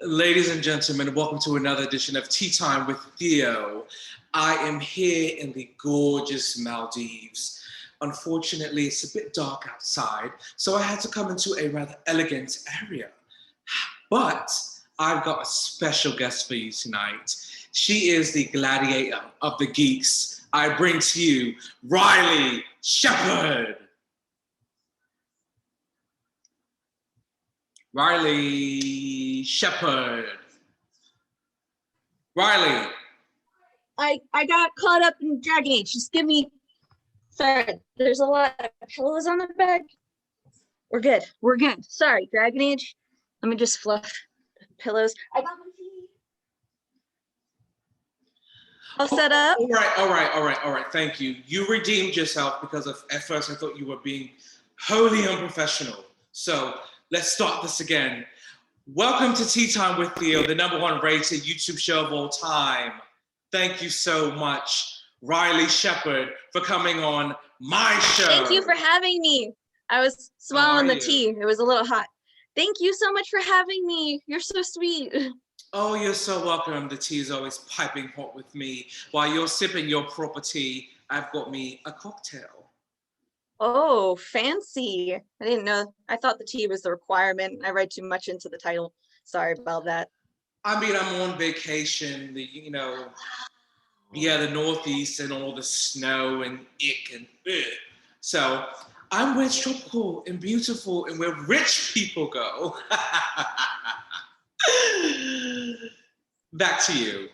Ladies and gentlemen, welcome to another edition of Tea Time with Theo. I am here in the gorgeous Maldives. Unfortunately, it's a bit dark outside, so I had to come into a rather elegant area. But I've got a special guest for you tonight. She is the gladiator of the geeks. I bring to you Riley Shepherd. Riley Shepherd. Riley. I got caught up in Dragon Age. Just give me. Sorry, there's a lot of pillows on the bed. We're good. We're good. Sorry, Dragon Age. Let me just fluff the pillows. I got my tea. All set up. All right. Thank you. You redeemed yourself because at first I thought you were being wholly unprofessional. So let's start this again. Welcome to Tea Time with Theo, the #1 rated YouTube show of all time. Thank you so much, Riley Shepherd, for coming on my show. Thank you for having me. I was swallowing the tea. It was a little hot. Thank you so much for having me. You're so sweet. Oh, you're so welcome. The tea is always piping hot with me. While you're sipping your proper tea, I've got me a cocktail. Oh, fancy. I didn't know. I thought the tea was the requirement. I read too much into the title. Sorry about that. I mean, I'm on vacation, the Northeast and all the snow and ick and ugh. So I'm where it's tropical and beautiful and where rich people go. Back to you.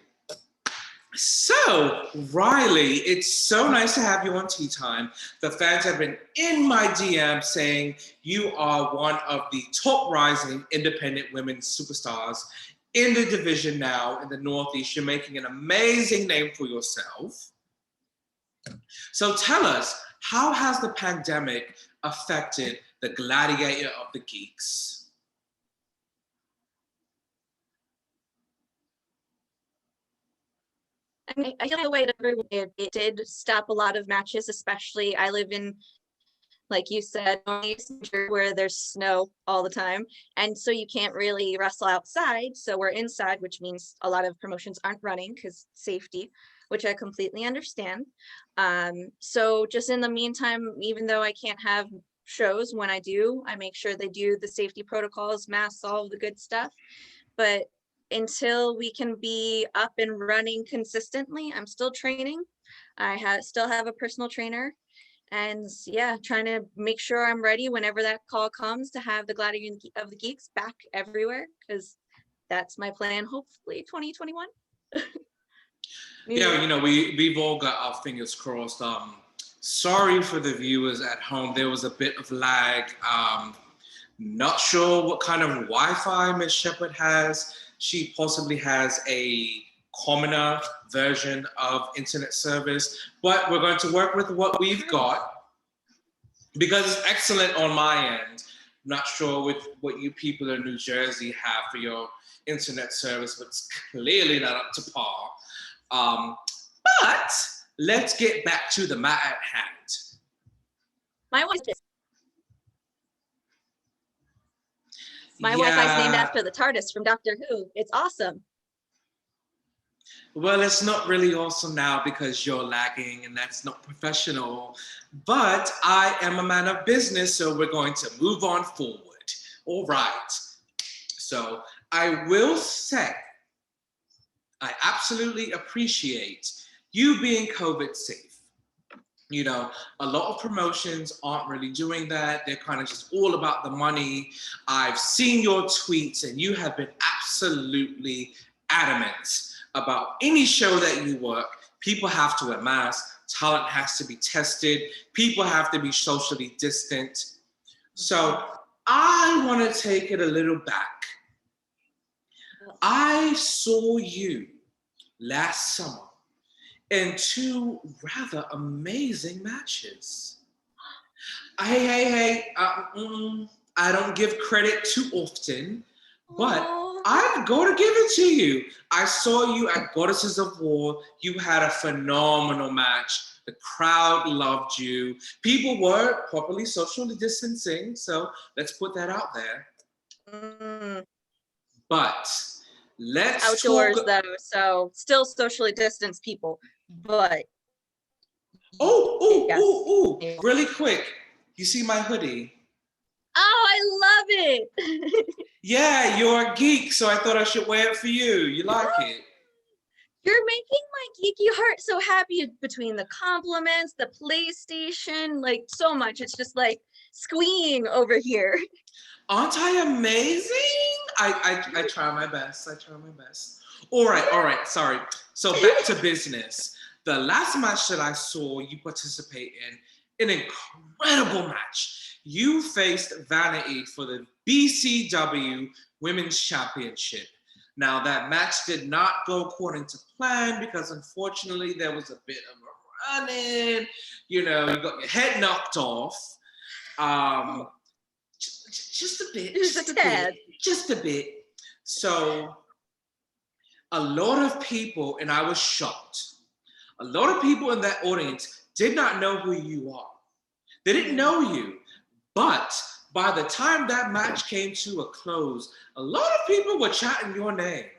So, Riley, it's so nice to have you on Tea Time. The fans have been in my DM saying you are one of the top rising independent women superstars in the division now in the Northeast. You're making an amazing name for yourself. So tell us, how has the pandemic affected the gladiator of the geeks? I feel the way it did stop a lot of matches, especially I live in, like you said, where there's snow all the time. And so you can't really wrestle outside. So we're inside, which means a lot of promotions aren't running because safety, which I completely understand. So just in the meantime, even though I can't have shows, when I do, I make sure they do the safety protocols, masks, all of the good stuff. But until we can be up and running consistently, I'm still training. I still have a personal trainer, and yeah, trying to make sure I'm ready whenever that call comes to have the Gladiator of the Geeks back everywhere, because that's my plan, hopefully 2021. Yeah, we've all got our fingers crossed. Sorry for the viewers at home. There was a bit of lag. Not sure what kind of Wi-Fi Miss Shepherd has. She possibly has a commoner version of internet service, but we're going to work with what we've got because it's excellent on my end. I'm not sure with what you people in New Jersey have for your internet service, but it's clearly not up to par. But let's get back to the matter at hand. My Wi-Fi is named after the TARDIS from Doctor Who. It's awesome. Well, it's not really awesome now because you're lagging and that's not professional. But I am a man of business, so we're going to move on forward. All right. So I will say, I absolutely appreciate you being COVID safe. A lot of promotions aren't really doing that. They're kind of just all about the money. I've seen your tweets and you have been absolutely adamant about any show that you work. People have to wear masks. Talent has to be tested. People have to be socially distant. So I want to take it a little back. I saw you last summer in 2 rather amazing matches. Hey, I don't give credit too often, but I've got to give it to you. I saw you at Goddesses of War. You had a phenomenal match. The crowd loved you. People were properly socially distancing, so let's put that out there. But Let's talk. Outdoors though, so still socially distanced people, but Oh, yes. really quick. You see my hoodie? Oh, I love it. Yeah, you're a geek, so I thought I should wear it for you. You like it? You're making my geeky heart so happy between the compliments, the PlayStation, like so much. It's just like squeeing over here. Aren't I amazing? I try my best. I try my best. All right. Sorry. So back to business. The last match that I saw you participate in, an incredible match. You faced Vanity for the BCW Women's Championship. Now that match did not go according to plan because unfortunately there was a bit of a run-in. You know, you got your head knocked off. Just a bit, just a bit. So a lot of people, and I was shocked, a lot of people in that audience did not know who you are. They didn't know you. But by the time that match came to a close, a lot of people were chanting your name.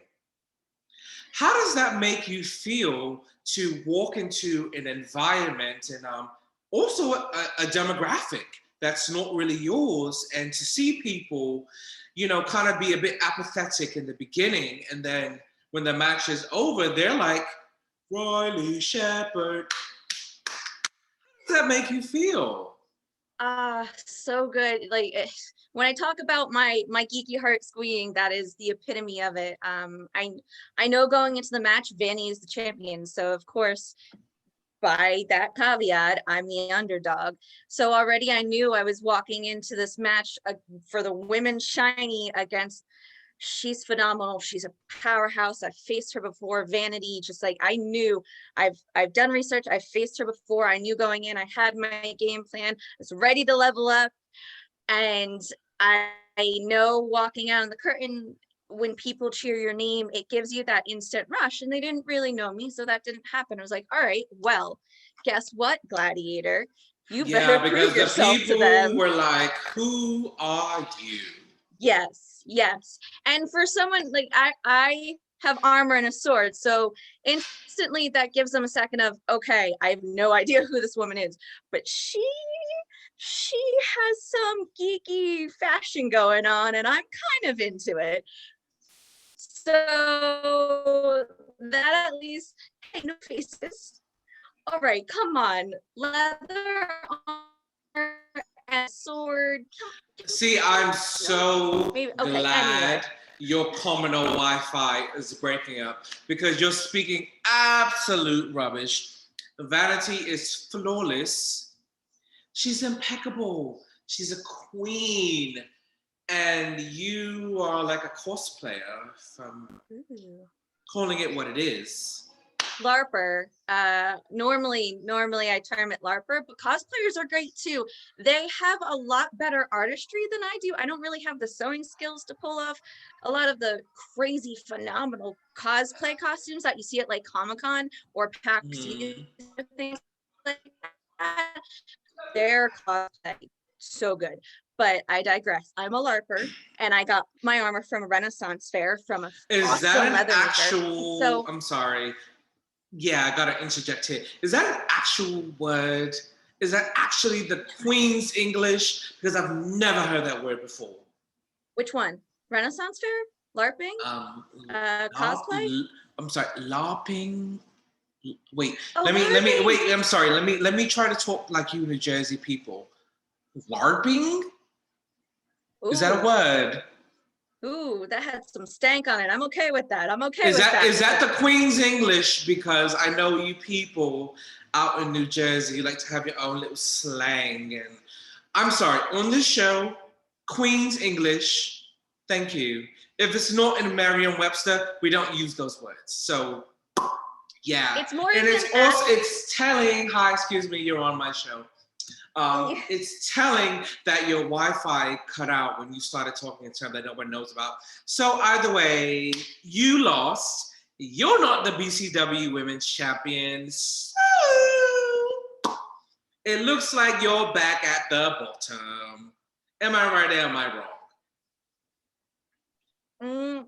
How does that make you feel to walk into an environment and also a demographic that's not really yours, and to see people, you know, kind of be a bit apathetic in the beginning, and then when the match is over, they're like, Riley Shepard. How does that make you feel? So good. Like when I talk about my geeky heart squeeing, that is the epitome of it. I know going into the match, Vanny is the champion, so of course, by that caveat, I'm the underdog. So already I knew I was walking into this match for the women's shiny against. She's phenomenal. She's a powerhouse. I've faced her before. Vanity, just like I knew. I've done research. I've faced her before. I knew going in. I had my game plan. I was ready to level up. And I know walking out on the curtain, when people cheer your name, it gives you that instant rush. And they didn't really know me, so that didn't happen. I was like, all right, well, guess what, Gladiator? You better prove yourself to them. Because the people were like, who are you? Yes. And for someone like I have armor and a sword, so instantly that gives them a second of, okay, I have no idea who this woman is, but she has some geeky fashion going on, and I'm kind of into it. So that at least, hey, no faces. All right, come on, leather armor and sword. See, I'm so glad anyway. your communal Wi-Fi is breaking up because you're speaking absolute rubbish. Vanity is flawless. She's impeccable. She's a queen. And you are like a cosplayer from calling it what it is. LARPer. Normally I term it LARPer, but cosplayers are great too. They have a lot better artistry than I do. I don't really have the sewing skills to pull off a lot of the crazy, phenomenal cosplay costumes that you see at like Comic-Con or PAX, things like that. Their cosplay so good. But I digress. I'm a LARPer, and I got my armor from a Renaissance fair from a awesome leather maker. So I'm sorry. Yeah, I gotta interject here. Is that an actual word? Is that actually the Queen's English? Because I've never heard that word before. Which one? Renaissance fair? LARPing? Cosplay? I'm sorry, LARPing. Wait, oh, let me wait. I'm sorry. Let me try to talk like you New Jersey people. LARPing? Ooh. Is that a word? Ooh, that had some stank on it. I'm okay with that. Is that the Queen's English? Because I know you people out in New Jersey, you like to have your own little slang. And I'm sorry, on this show, Queen's English, thank you. If it's not in Merriam-Webster, we don't use those words. So, yeah. It's more and it's also, it's telling, hi, excuse me, you're on my show. It's telling that your Wi-Fi cut out when you started talking in terms that no one knows about. So either way, you lost. You're not the BCW Women's Champion. So it looks like you're back at the bottom. Am I right or am I wrong?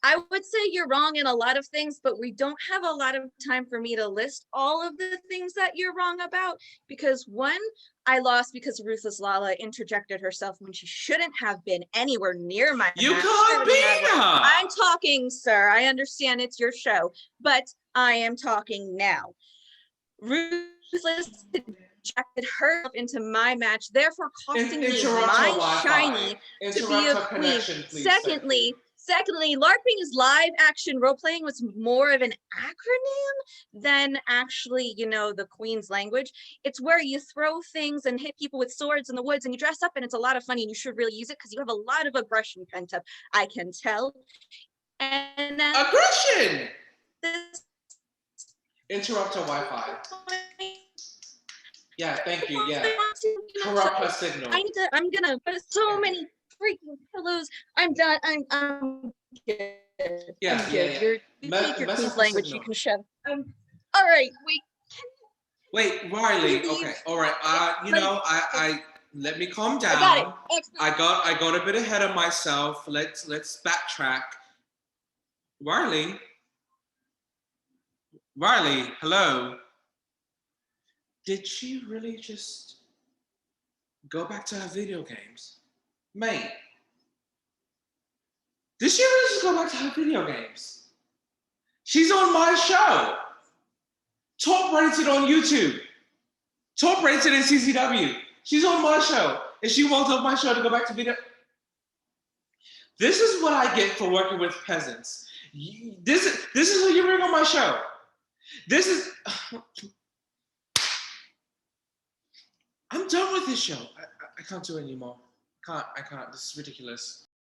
I would say you're wrong in a lot of things, but we don't have a lot of time for me to list all of the things that you're wrong about. Because one, I lost because Ruthless Lala interjected herself when she shouldn't have been anywhere near my You match. can't beat her. I'm talking, sir. I understand it's your show, but I am talking now. Ruthless injected herself into my match, therefore costing me Interrupt her my Wi-Fi. shiny to be Interrupt a her queen. connection, please. Thank you. Secondly, LARPing is live action role playing was more of an acronym than actually, you know, the Queen's language. It's where you throw things and hit people with swords in the woods and you dress up and it's a lot of fun and you should really use it because you have a lot of aggression pent up, I can tell. And Aggression! this Interrupt her Wi-Fi. Yeah, thank you. Yeah. Corrupt Corrupt her signal. I'm gonna put so many freaking pillows. I'm done. I'm good. Yeah, I'm good. yeah. You take your Mess Queen's up the language. signal. You can shove. All right. Wait, Riley. Okay. All right. You know, I let me calm down. I got it. I got a bit ahead of myself. Let's backtrack. Riley, hello. Did she really just go back to her video games? Mate, did she really just go back to her video games? She's on my show. Top rated on YouTube. Top rated in CCW. She's on my show. And she walked off my show to go back to video. This is what I get for working with peasants. This is what you bring on my show. This is... I'm done with this show. I can't do it anymore. I can't. This is ridiculous.